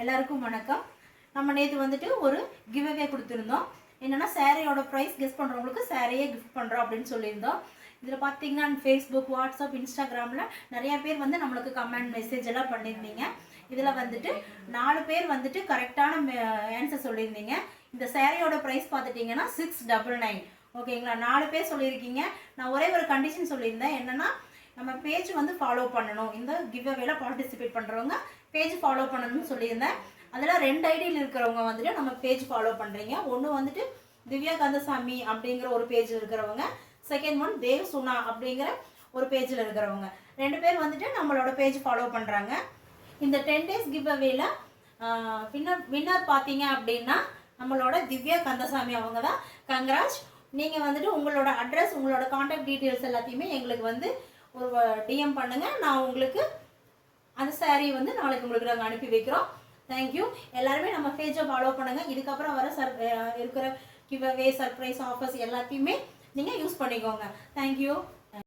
எல்லாருக்கும் வணக்கம். நம்ம நேற்று வந்துட்டு ஒரு கிவ் அவே கொடுத்துருந்தோம். என்னென்னா சாரியோட ப்ரைஸ் கெஸ் பண்ணுறவங்களுக்கு சாரியே கிஃப்ட் பண்ணுறோம் அப்படின்னு சொல்லியிருந்தோம். இதில் பார்த்தீங்கன்னா ஃபேஸ்புக், வாட்ஸ்அப், இன்ஸ்டாகிராமில் நிறையா பேர் வந்து நம்மளுக்கு கமெண்ட் மெசேஜ் எல்லாம் பண்ணியிருந்தீங்க. இதில் வந்துட்டு 4 பேர் வந்துட்டு கரெக்டான ஆன்சர் சொல்லியிருந்தீங்க. இந்த சாரியோட ப்ரைஸ் பார்த்துட்டிங்கன்னா 699. ஓகேங்களா? 4 பேர் சொல்லியிருக்கீங்க. நான் ஒரே ஒரு கண்டிஷன் சொல்லியிருந்தேன். என்னென்னா நம்ம பேஜ் வந்து ஃபாலோ பண்ணணும். இந்த கிவ் அவேல பார்ட்டிசிபேட் பண்ணுறவங்க பேஜ் ஃபாலோ பண்ணணும்னு சொல்லியிருந்தேன். அதில் 2 ஐடியில் இருக்கிறவங்க வந்துட்டு நம்ம பேஜ் ஃபாலோ பண்ணுறீங்க. ஒன்று வந்துட்டு திவ்யா கந்தசாமி அப்படிங்கிற ஒரு பேஜில் இருக்கிறவங்க, செகண்ட் ஒன் தேவ் சுனா அப்படிங்கிற ஒரு பேஜில் இருக்கிறவங்க. 2 பேர் வந்துட்டு நம்மளோட பேஜ் ஃபாலோ பண்ணுறாங்க. இந்த 10 டேஸ் கிவ் அவேல வின்னர் பார்த்தீங்க அப்படின்னா நம்மளோட திவ்யா கந்தசாமி அவங்க தான். கங்க்ராஜ். நீங்கள் வந்துட்டு உங்களோட அட்ரஸ், உங்களோட கான்டாக்ட் டீட்டெயில்ஸ் எல்லாத்தையுமே எங்களுக்கு வந்து ஒரு டிஎம் பண்ணுங்கள். நான் உங்களுக்கு அந்த சாரீ வந்து நாளைக்கு உங்களுக்கு நாங்கள் அனுப்பி வைக்கிறோம். தேங்க்யூ. எல்லாருமே நம்ம பேஜை ஃபாலோ பண்ணுங்கள். இதுக்கப்புறம் வர இருக்கிற கிவ் அவே, சர்ப்ரைஸ் ஆஃபர்ஸ் எல்லாத்தையுமே நீங்கள் யூஸ் பண்ணிக்கோங்க. தேங்க்யூ.